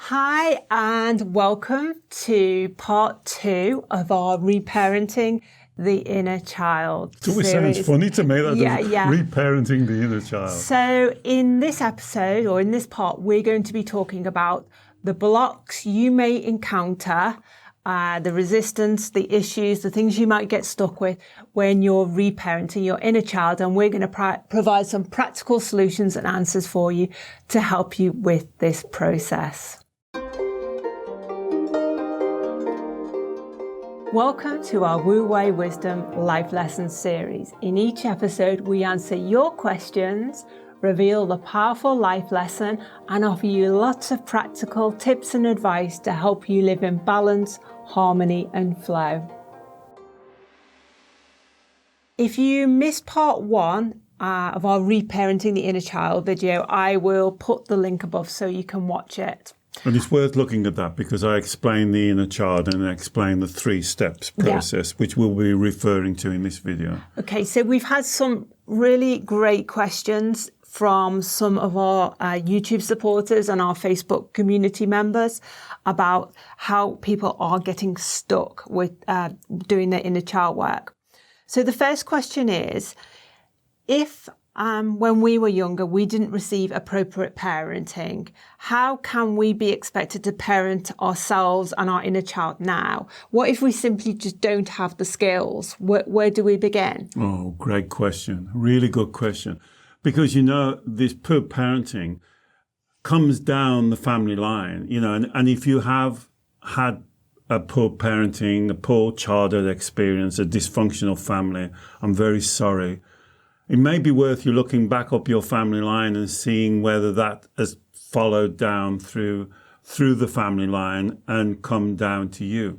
Hi, and welcome to part 2 of our Reparenting the Inner Child It always series. sounds funny to me, that reparenting the inner child. So in this episode, or in this part, we're going to be talking about the blocks you may encounter, the resistance, the issues, the things you might get stuck with when you're reparenting your inner child. And we're going to provide some practical solutions and answers for you to help you with this process. Welcome to our Wu Wei Wisdom Life Lessons series. In each episode, we answer your questions, reveal the powerful life lesson, and offer you lots of practical tips and advice to help you live in balance, harmony, and flow. If you missed part 1 of our Reparenting the Inner Child video, I will put the link above so you can watch it. And it's worth looking at that because I explain the inner child and I explain the 3 steps process, which we'll be referring to in this video. Okay, so we've had some really great questions from some of our YouTube supporters and our Facebook community members about how people are getting stuck with doing their inner child work. So the first question is, if when we were younger, we didn't receive appropriate parenting, how can we be expected to parent ourselves and our inner child now? What if we simply just don't have the skills? Where do we begin? Oh, great question. Really good question. Because, this poor parenting comes down the family line, and if you have had a poor parenting, a poor childhood experience, a dysfunctional family, I'm very sorry. It may be worth you looking back up your family line and seeing whether that has followed down through the family line and come down to you.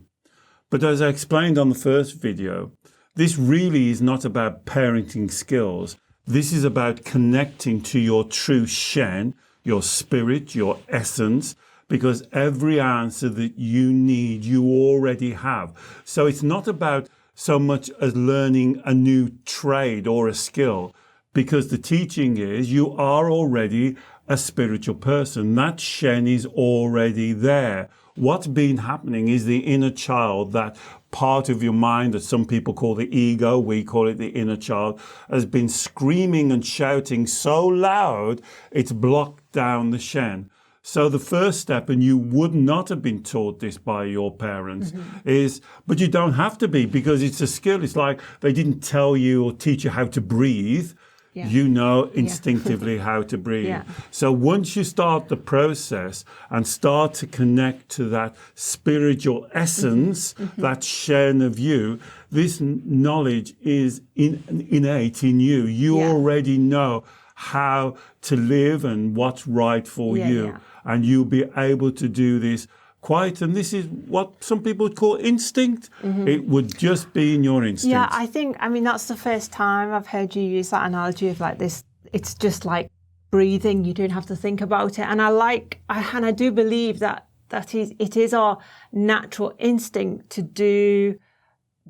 But as I explained on the first video, this really is not about parenting skills. This is about connecting to your true Shen, your spirit, your essence, because every answer that you need, you already have. So it's not about so much as learning a new trade or a skill, because the teaching is you are already a spiritual person. That Shen is already there. What's been happening is the inner child, that part of your mind that some people call the ego, we call it the inner child, has been screaming and shouting so loud, it's blocked down the Shen. So the first step, and you would not have been taught this by your parents, is, but you don't have to be, because it's a skill. It's like they didn't tell you or teach you how to breathe. Yeah. You know instinctively how to breathe. Yeah. So once you start the process and start to connect to that spiritual essence, that Shen of you, this knowledge is innate in you. You already know how to live and what's right for you. Yeah. And you'll be able to do this and this is what some people would call instinct. It would just be in your instinct. Yeah, I mean, that's the first time I've heard you use that analogy of like this. It's just like breathing. You don't have to think about it. And I do believe that it is our natural instinct to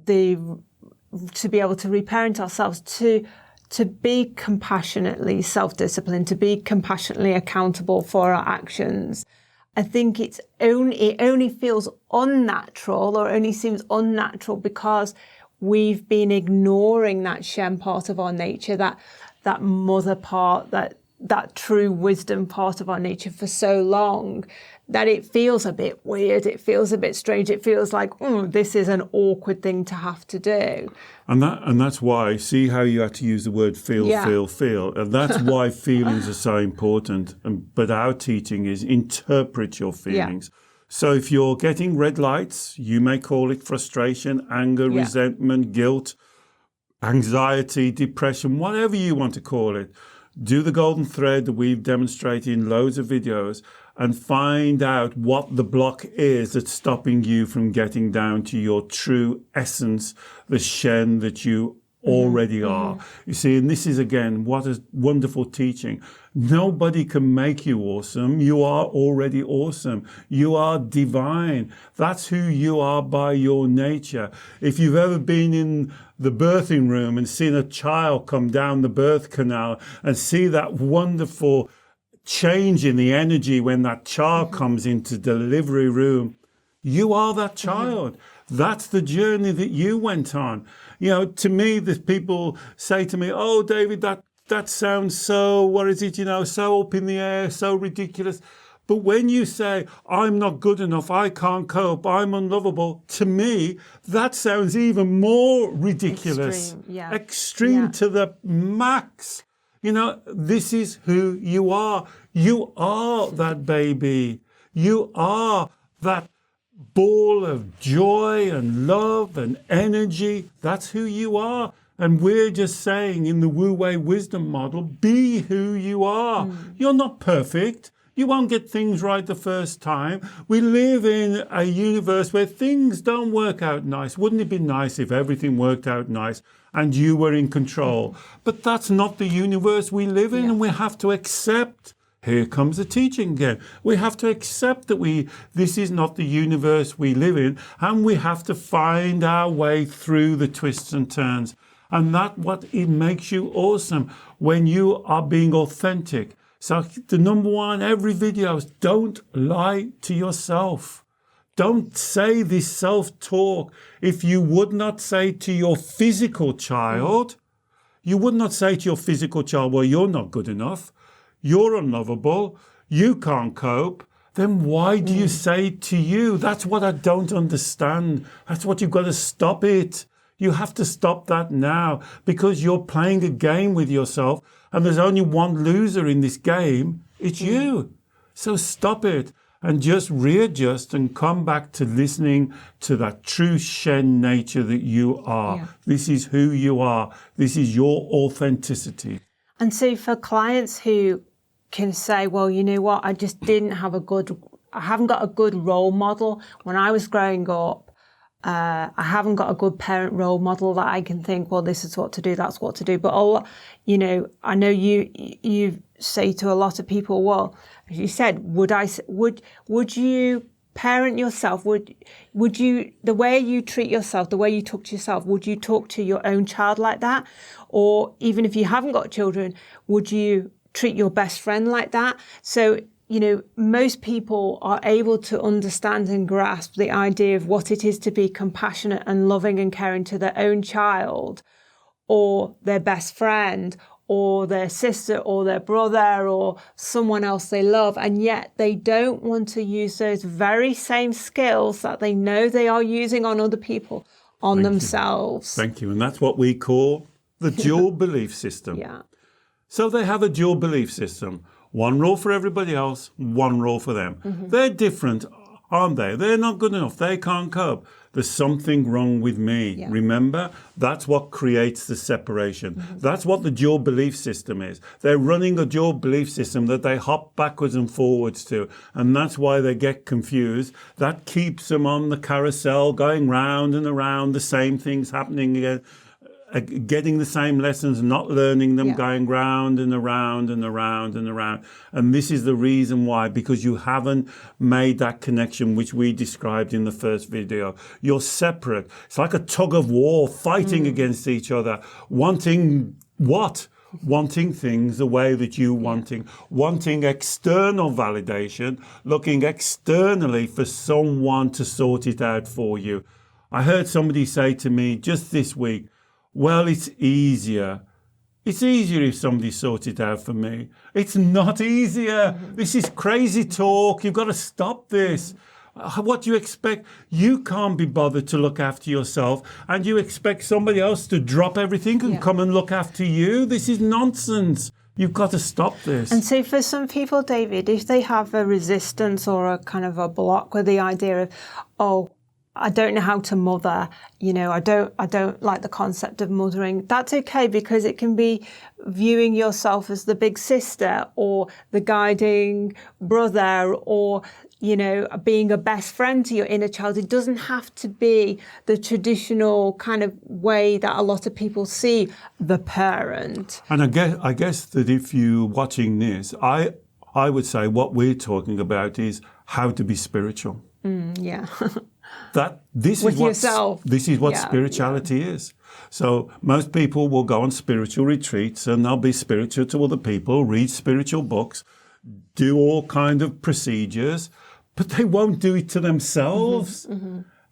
be able to reparent ourselves, to be compassionately self-disciplined, to be compassionately accountable for our actions. I think it only feels unnatural, or only seems unnatural, because we've been ignoring that Shen part of our nature, that mother part, that true wisdom part of our nature for so long, that it feels a bit weird, it feels a bit strange, it feels like, this is an awkward thing to have to do. And that's why, see how you had to use the word feel. And that's why feelings are so important. But our teaching is interpret your feelings. Yeah. So if you're getting red lights, you may call it frustration, anger, resentment, guilt, anxiety, depression, whatever you want to call it. Do the golden thread that we've demonstrated in loads of videos and find out what the block is that's stopping you from getting down to your true essence, the Shen that you already are. You see, and this is, again, what a wonderful teaching. Nobody can make you awesome. You are already awesome. You are divine. That's who you are by your nature. If you've ever been in the birthing room and seen a child come down the birth canal and see that wonderful change in the energy when that child comes into the delivery room. You are that child. That's the journey that you went on. You know, to me, the people say to me, oh, David, that sounds so, what is it, you know, so up in the air, so ridiculous. But when you say, I'm not good enough, I can't cope, I'm unlovable, to me, that sounds even more ridiculous. Extreme to the max. You know, this is who you are. You are that baby. You are that ball of joy and love and energy. That's who you are. And we're just saying in the Wu Wei wisdom model, be who you are. You're not perfect. You won't get things right the first time. We live in a universe where things don't work out nice. Wouldn't it be nice if everything worked out nice and you were in control? But that's not the universe we live in, and we have to accept. Here comes the teaching again. We have to accept that this is not the universe we live in, and we have to find our way through the twists and turns. And that's what it makes you awesome when you are being authentic. So the number one, every video is don't lie to yourself. Don't say this self-talk. If you would not say to your physical child, you would not say to your physical child, well, you're not good enough. You're unlovable. You can't cope. Then why do you say it to you? That's what I don't understand. That's what you've got to stop it. You have to stop that now, because you're playing a game with yourself and there's only one loser in this game. It's you. So stop it and just readjust and come back to listening to that true Shen nature that you are. This is who you are. This is your authenticity. And so for clients who can say, well, you know what, I haven't got a good role model. When I was growing up, I haven't got a good parent role model that I can think, well, this is what to do, that's what to do. But I know you say to a lot of people, well, as you said, would you parent yourself? Would you, the way you treat yourself, the way you talk to yourself, would you talk to your own child like that? Or even if you haven't got children, would you treat your best friend like that? So, you know, most people are able to understand and grasp the idea of what it is to be compassionate and loving and caring to their own child or their best friend or their sister or their brother or someone else they love. And yet they don't want to use those very same skills that they know they are using on other people, on themselves. Thank you. And that's what we call the dual belief system. So they have a dual belief system. One rule for everybody else, one rule for them. They're different, aren't they? They're not good enough. They can't cope. There's something wrong with me. Remember, that's what creates the separation. That's what the dual belief system is. They're running a dual belief system that they hop backwards and forwards to. And that's why they get confused. That keeps them on the carousel, going round and around, the same things happening again. Getting the same lessons, not learning them, going round and around and around and around. And this is the reason why, because you haven't made that connection which we described in the first video. You're separate. It's like a tug of war fighting against each other. Wanting what? Wanting things the way that you wanting external validation, looking externally for someone to sort it out for you. I heard somebody say to me just this week, well, it's easier. It's easier if somebody sorts it out for me. It's not easier. This is crazy talk. You've got to stop this. What do you expect? You can't be bothered to look after yourself, and you expect somebody else to drop everything and come and look after you? This is nonsense. You've got to stop this. And so for some people, David, if they have a resistance or a kind of a block with the idea of, oh, I don't know how to mother, you know, I don't like the concept of mothering. That's okay, because it can be viewing yourself as the big sister or the guiding brother or, you know, being a best friend to your inner child. It doesn't have to be the traditional kind of way that a lot of people see the parent. And I guess that if you're watching this, I would say what we're talking about is how to be spiritual. This is what spirituality is. So most people will go on spiritual retreats and they'll be spiritual to other people, read spiritual books, do all kind of procedures, but they won't do it to themselves.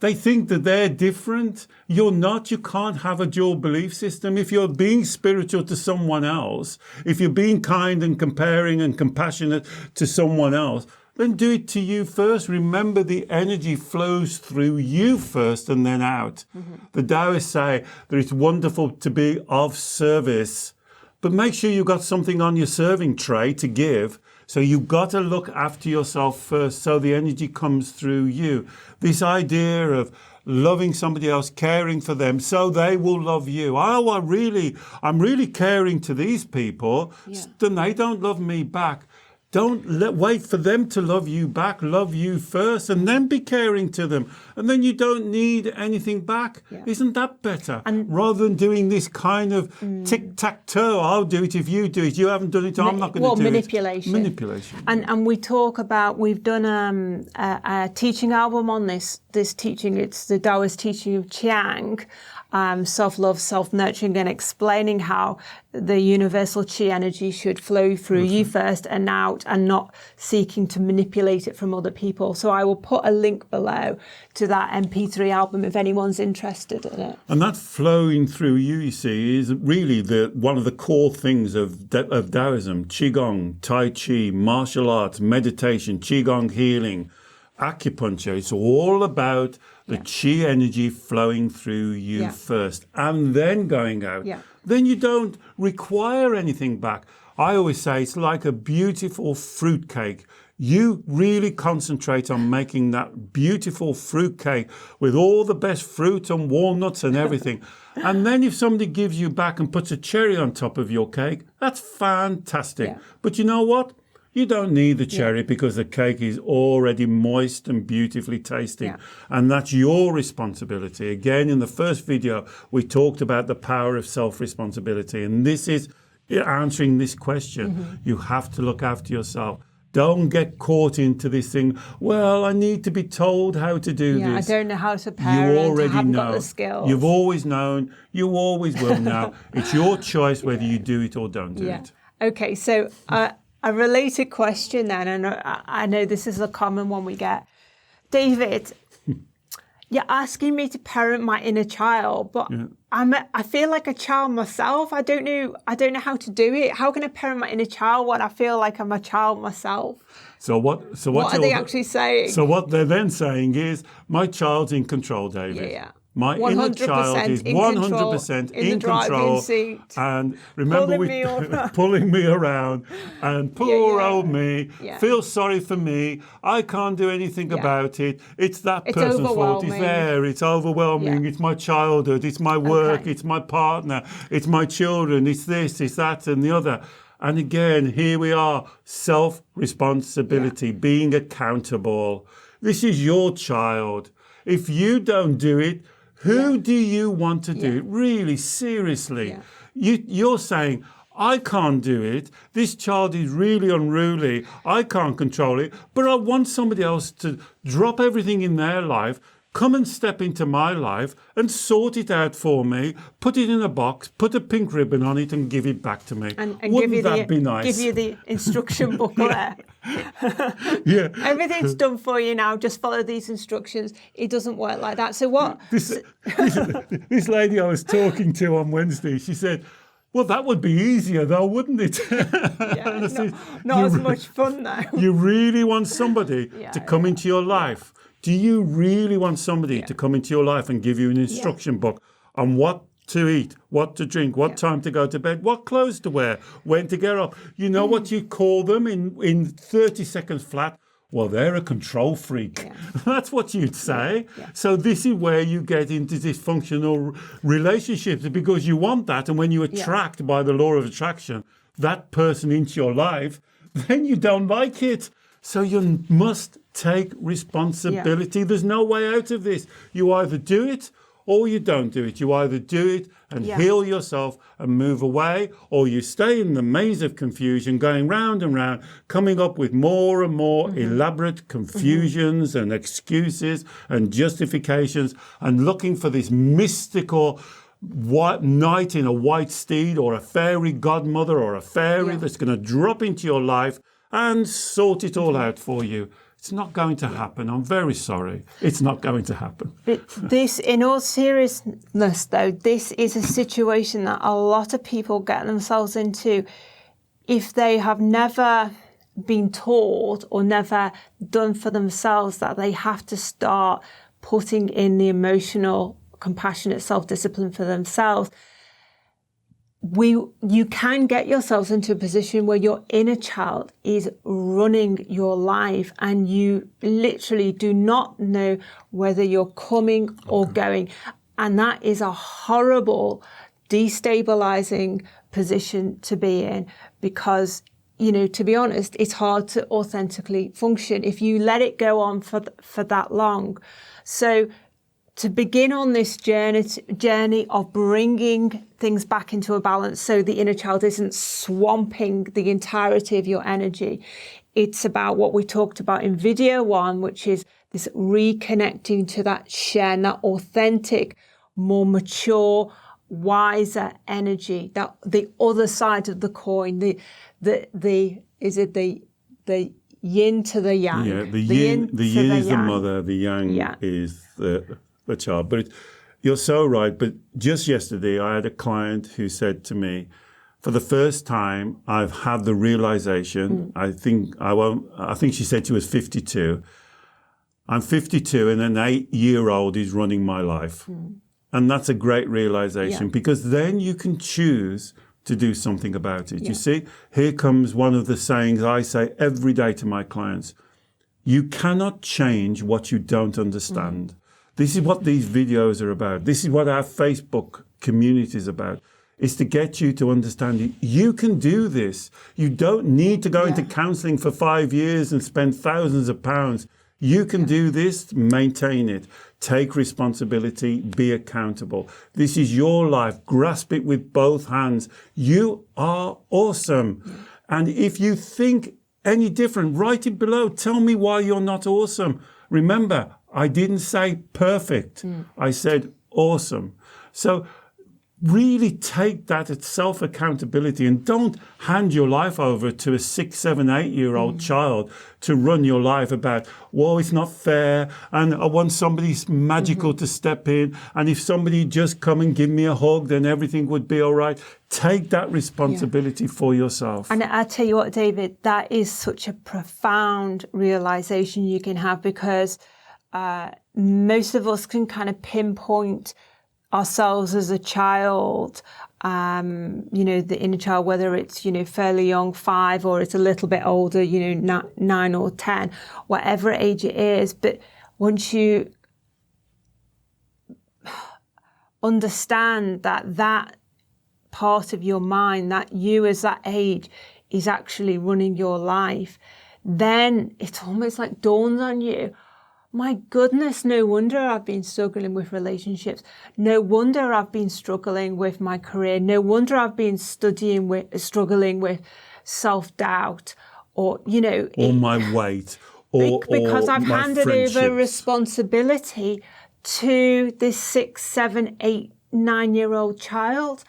They think that they're different. You're not. You can't have a dual belief system. If you're being spiritual to someone else, if you're being kind and comparing and compassionate to someone else, then do it to you first. Remember, the energy flows through you first and then out. The Taoists say that it's wonderful to be of service, but make sure you've got something on your serving tray to give. So you've got to look after yourself first so the energy comes through you. This idea of loving somebody else, caring for them so they will love you. Oh, I'm really caring to these people, then they don't love me back. Don't wait for them to love you back. Love you first and then be caring to them. And then you don't need anything back. Isn't that better? And rather than doing this kind of tic-tac-toe, I'll do it if you do it. You haven't done it, I'm not going to do manipulation. it. Manipulation. And we talk about, we've done a teaching album on this teaching. It's the Taoist teaching of Chiang. Self-love, self-nurturing, and explaining how the universal chi energy should flow through you first and out, and not seeking to manipulate it from other people. So I will put a link below to that MP3 album if anyone's interested in it. And that flowing through you see, is really one of the core things of Taoism. Qigong, Tai Chi, martial arts, meditation, Qigong healing, acupuncture. It's all about the chi energy flowing through you first and then going out. Then you don't require anything back. I always say it's like a beautiful fruitcake. You really concentrate on making that beautiful fruitcake with all the best fruit and walnuts and everything. And then if somebody gives you back and puts a cherry on top of your cake, that's fantastic. But you know what? You don't need the cherry because the cake is already moist and beautifully tasting. And that's your responsibility. Again, in the first video, we talked about the power of self-responsibility. And this is answering this question. You have to look after yourself. Don't get caught into this thing. Well, I need to be told how to do this. I don't know how to parent. You already I haven't know. got the skills. You've always known. You always will know. It's your choice whether you do it or don't do it. Okay, so a related question then, and I know this is a common one we get. David, you're asking me to parent my inner child, but I feel like a child myself. I don't know how to do it. How can I parent my inner child when I feel like I'm a child myself? So what are they actually saying? So what they're then saying is, my child's in control, David. My inner child is 100% in control, and remember, pulling me around, and poor old me, feel sorry for me. I can't do anything about it. It's that person's fault. It's overwhelming. It's my childhood. It's my work. It's my partner. It's my children. It's this. It's that, and the other. And again, here we are: self-responsibility, being accountable. This is your child. If you don't do it, who do you want to do it? Really, seriously. You're saying, I can't do it. This child is really unruly. I can't control it. But I want somebody else to drop everything in their life, come and step into my life and sort it out for me, put it in a box, put a pink ribbon on it and give it back to me. And Wouldn't that be nice? Give you the instruction booklet. Everything's done for you now. Just follow these instructions. It doesn't work like that. So what? This lady I was talking to on Wednesday, she said, well, that would be easier though, wouldn't it? Not as much fun though. You really want somebody to come into your life. Do you really want somebody to come into your life and give you an instruction book on what to eat, what to drink, what time to go to bed, what clothes to wear, when to get up? You know what you call them in 30 seconds flat? Well, they're a control freak. That's what you'd say. So this is where you get into dysfunctional relationships, because you want that. And when you attract by the law of attraction that person into your life, then you don't like it. So you must take responsibility. There's no way out of this. You either do it or you don't do it. You either do it and heal yourself and move away, or you stay in the maze of confusion, going round and round, coming up with more and more elaborate confusions and excuses and justifications, and looking for this mystical white knight in a white steed, or a fairy godmother, or a fairy that's going to drop into your life and sort it all out for you. It's not going to happen. I'm very sorry. It's not going to happen. But this, in all seriousness, though, this is a situation that a lot of people get themselves into if they have never been taught or never done for themselves that they have to start putting in the emotional, compassionate self-discipline for themselves. You can get yourselves into a position where your inner child is running your life and you literally do not know whether you're coming or going. And that is a horrible, destabilizing position to be in because, you know, to be honest, it's hard to authentically function if you let it go on for that long. So to begin on this journey of bringing things back into a balance so the inner child isn't swamping the entirety of your energy, it's about what we talked about in video 1, which is this reconnecting to that Shen, that authentic, more mature, wiser energy, that the other side of the coin, the yin to the yang. Yeah, the yin is the mother, the yang is the child. But you're so right. But just yesterday, I had a client who said to me, for the first time, I've had the realization. I think she said she was 52. I'm 52, and an 8-year-old is running my life, and that's a great realization because then you can choose to do something about it. You see, here comes one of the sayings I say every day to my clients: you cannot change what you don't understand. This is what these videos are about. This is what our Facebook community is about. It's to get you to understand you can do this. You don't need to go into counselling for 5 years and spend thousands of pounds. You can do this, maintain it, take responsibility, be accountable. This is your life. Grasp it with both hands. You are awesome. And if you think any different, write it below. Tell me why you're not awesome. Remember, I didn't say perfect. I said awesome. So really take that self-accountability and don't hand your life over to a 6, 7, 8-year-old child to run your life about, whoa, it's not fair, and I want somebody magical to step in, and if somebody just come and give me a hug, then everything would be all right. Take that responsibility for yourself. And I tell you what, David, that is such a profound realization you can have because most of us can kind of pinpoint ourselves as a child, the inner child, whether it's, fairly young, 5, or it's a little bit older, 9 or 10, whatever age it is. But once you understand that part of your mind, that you as that age is actually running your life, then it's almost like dawns on you, my goodness, no wonder I've been struggling with relationships. No wonder I've been struggling with my career. No wonder I've been struggling with self-doubt or, or my weight. Because I've handed over responsibility to this 6, 7, 8, 9-year-old child.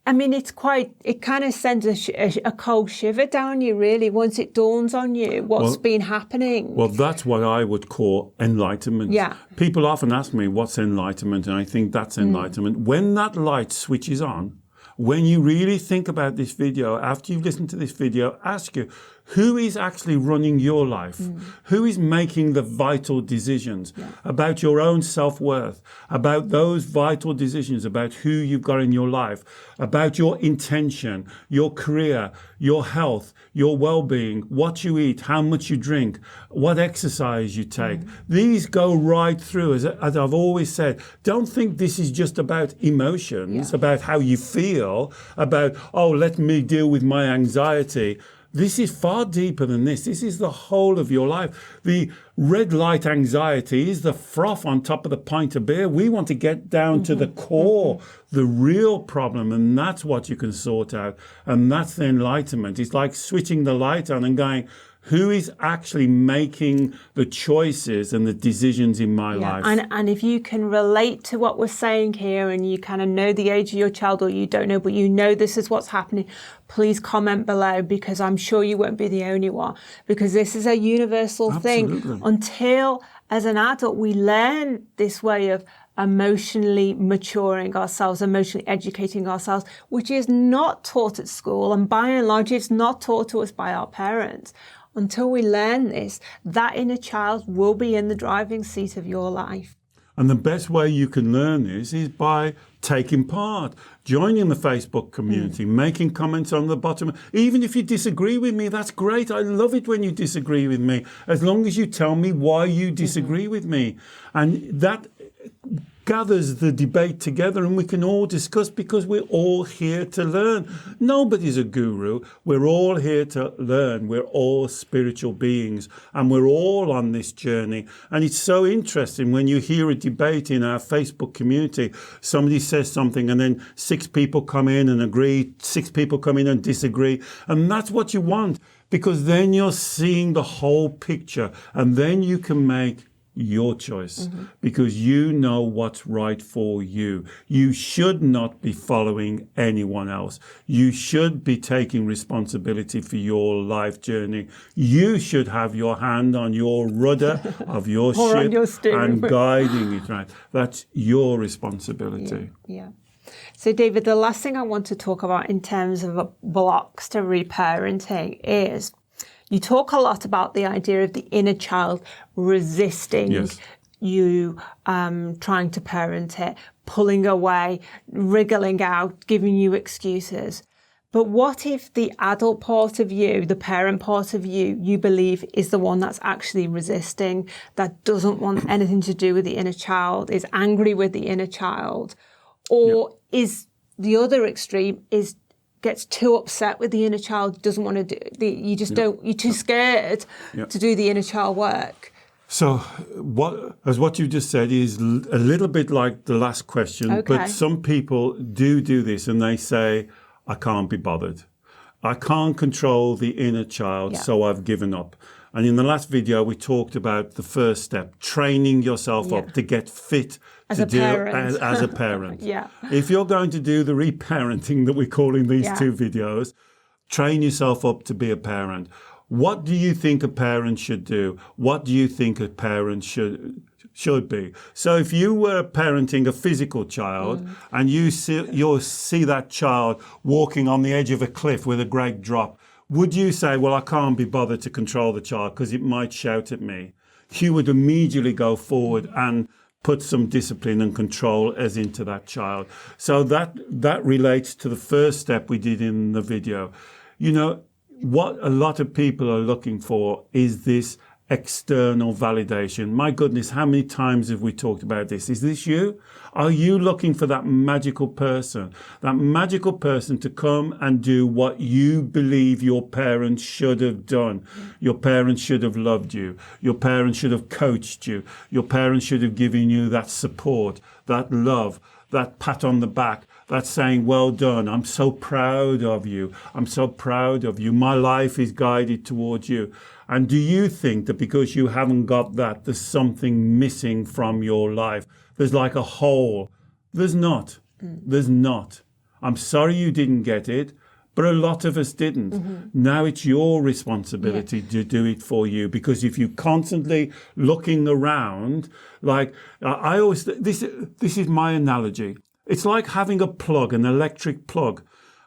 I mean, it kind of sends a cold shiver down you, really, once it dawns on you what's been happening. Well, that's what I would call enlightenment. Yeah. People often ask me, what's enlightenment? And I think that's enlightenment. When that light switches on, when you really think about this video, after you've listened to this video, ask you, who is actually running your life? Who is making the vital decisions about your own self-worth, about those vital decisions about who you've got in your life, about your intention, your career, your health, your well-being, what you eat, how much you drink, what exercise you take. These go right through. As I've always said, don't think this is just about emotions, about how you feel, about, let me deal with my anxiety. This is far deeper than this. This is the whole of your life. The red light anxiety is the froth on top of the pint of beer. We want to get down to the core, the real problem, and that's what you can sort out. And that's the enlightenment. It's like switching the light on and going, Who is actually making the choices and the decisions in my life? And if you can relate to what we're saying here and you kind of know the age of your child, or you don't know, but you know this is what's happening, please comment below, because I'm sure you won't be the only one, because this is a universal Absolutely. thing. Until, as an adult, we learn this way of emotionally maturing ourselves, emotionally educating ourselves, which is not taught at school, and by and large it's not taught to us by our parents. Until we learn this, that inner child will be in the driving seat of your life. And the best way you can learn this is by taking part, joining the Facebook community, making comments on the bottom. Even if you disagree with me, that's great. I love it when you disagree with me, as long as you tell me why you disagree with me. And that gathers the debate together, and we can all discuss, because we're all here to learn. Nobody's a guru. We're all here to learn. We're all spiritual beings, and we're all on this journey. And it's so interesting when you hear a debate in our Facebook community. Somebody says something and then 6 people come in and agree, 6 people come in and disagree. And that's what you want, because then you're seeing the whole picture, and then you can make your choice, because you know what's right for you. You should not be following anyone else. You should be taking responsibility for your life journey. You should have your hand on your rudder of your ship and guiding it, right? That's your responsibility. Yeah. So, David, the last thing I want to talk about in terms of blocks to reparenting is, you talk a lot about the idea of the inner child resisting you trying to parent it, pulling away, wriggling out, giving you excuses. But what if the adult part of you, the parent part of you, you believe is the one that's actually resisting, that doesn't want anything to do with the inner child, is angry with the inner child? Or is the other extreme, is gets too upset with the inner child, doesn't want to do you're too scared to do the inner child work? So what you just said is a little bit like the last question, but some people do this, and they say, I can't be bothered. I can't control the inner child, so I've given up. And in the last video, we talked about the first step, training yourself up to get fit as a parent. If you're going to do the reparenting that we call in these 2 videos, train yourself up to be a parent. What do you think a parent should do? What do you think a parent should be? So if you were parenting a physical child and you'll see that child walking on the edge of a cliff with a great drop, would you say, well, I can't be bothered to control the child because it might shout at me? You would immediately go forward and put some discipline and control as into that child. So that relates to the first step we did in the video. You know, what a lot of people are looking for is this external validation. My goodness, how many times have we talked about this? Is this you? Are you looking for that magical person to come and do what you believe your parents should have done? Your parents should have loved you. Your parents should have coached you. Your parents should have given you that support, that love, that pat on the back, that saying, well done, I'm so proud of you. I'm so proud of you. My life is guided towards you. And do you think that because you haven't got that, there's something missing from your life? There's like a hole. There's not. There's not. I'm sorry you didn't get it, but a lot of us didn't. Now it's your responsibility to do it for you, because if you're constantly looking around, like I always, this is my analogy. It's like having a plug, an electric plug.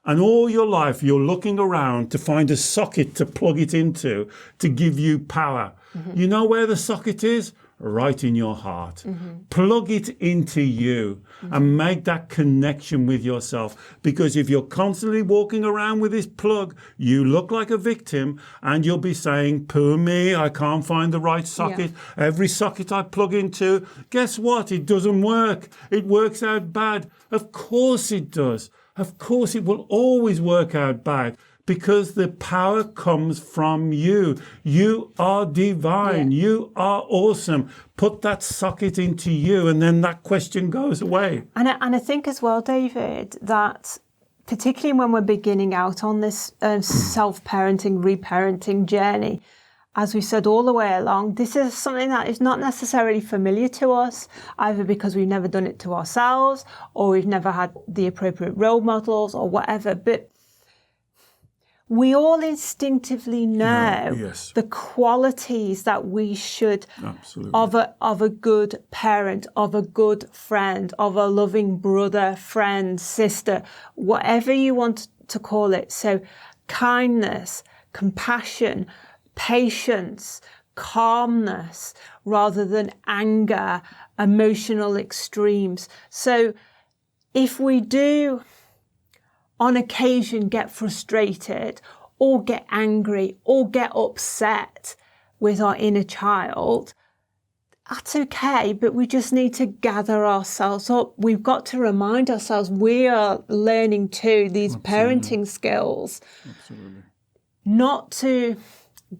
And all your life, you're looking around to find a socket to plug it into to give you power. You know where the socket is? Right in your heart. Plug it into you and make that connection with yourself. Because if you're constantly walking around with this plug, you look like a victim and you'll be saying, poor me, I can't find the right socket. Every socket I plug into, guess what? It doesn't work. It works out bad. Of course it does. Of course, it will always work out bad, because the power comes from you. You are divine. You are awesome. Put that socket into you, and then that question goes away. And I think as well, David, that particularly when we're beginning out on this self-parenting, reparenting journey, as we said all the way along, this is something that is not necessarily familiar to us, either because we've never done it to ourselves or we've never had the appropriate role models or whatever. But we all instinctively know the qualities that we should of a good parent, of a good friend, of a loving brother, friend, sister, whatever you want to call it. So kindness, compassion, patience, calmness, rather than anger, emotional extremes. So if we do on occasion get frustrated or get angry or get upset with our inner child, that's okay, but we just need to gather ourselves up. We've got to remind ourselves we are learning too these parenting skills, not to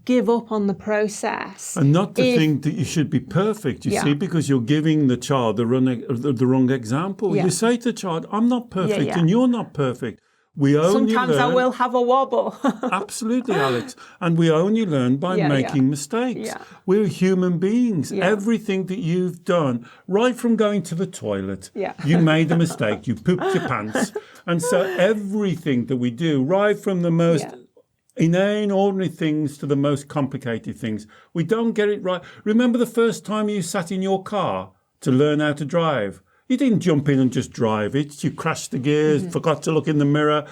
give up on the process. And not to think that you should be perfect, you see, because you're giving the child the wrong example. You say to the child, I'm not perfect and you're not perfect. We only Sometimes I will have a wobble. Absolutely, Alex. And we only learn by making mistakes. We're human beings. Everything that you've done, right from going to the toilet, you made a mistake, you pooped your pants. And so everything that we do, right from the most inane, ordinary things to the most complicated things, we don't get it right. Remember the first time you sat in your car to learn how to drive? You didn't jump in and just drive it. You crashed the gears, forgot to look in the mirror.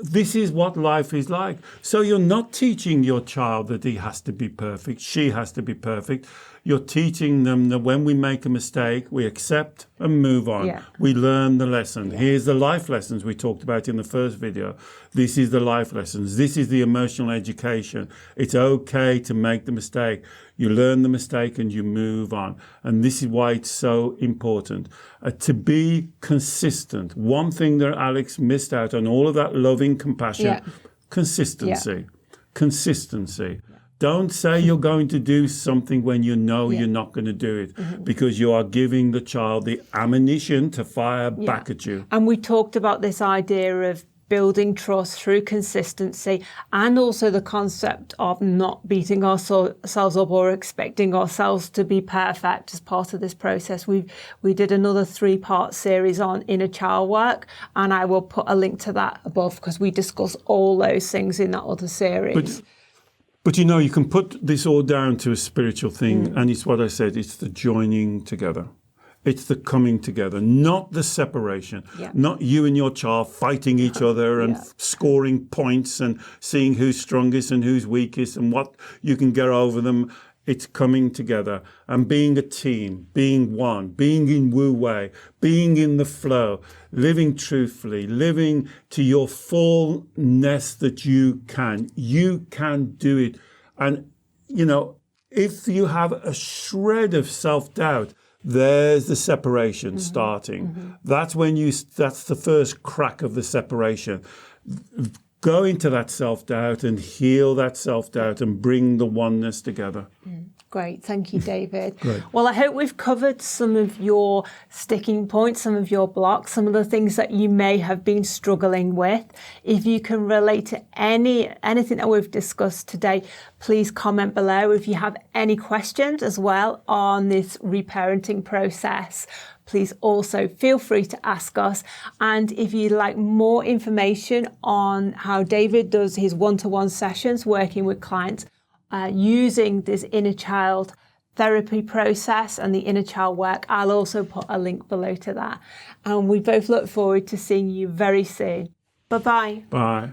This is what life is like. So you're not teaching your child that he has to be perfect, she has to be perfect. You're teaching them that when we make a mistake, we accept and move on. We learn the lesson. Here's the life lessons we talked about in the first video. This is the life lessons. This is the emotional education. It's okay to make the mistake. You learn the mistake and you move on. And this is why it's so important to be consistent. One thing that Alex missed out on, all of that loving compassion, consistency. Consistency. Don't say you're going to do something when you know you're not going to do it, because you are giving the child the ammunition to fire back at you. And we talked about this idea of building trust through consistency, and also the concept of not beating ourselves up or expecting ourselves to be perfect as part of this process. We did another 3-part series on inner child work, and I will put a link to that above because we discuss all those things in that other series. But you know, you can put this all down to a spiritual thing, and it's what I said, it's the joining together. It's the coming together, not the separation, not you and your child fighting each other and scoring points and seeing who's strongest and who's weakest and what you can get over them. It's coming together and being a team, being one, being in Wu Wei, being in the flow, living truthfully, living to your fullness that you can. You can do it. And, you know, if you have a shred of self-doubt, there's the separation starting. That's when that's the first crack of the separation. Go into that self-doubt and heal that self-doubt and bring the oneness together. Great. Thank you, David. Great. Well, I hope we've covered some of your sticking points, some of your blocks, some of the things that you may have been struggling with. If you can relate to anything that we've discussed today, please comment below. If you have any questions as well on this reparenting process, please also feel free to ask us. And if you'd like more information on how David does his one-to-one sessions working with clients using this inner child therapy process and the inner child work, I'll also put a link below to that. And we both look forward to seeing you very soon. Bye-bye. Bye.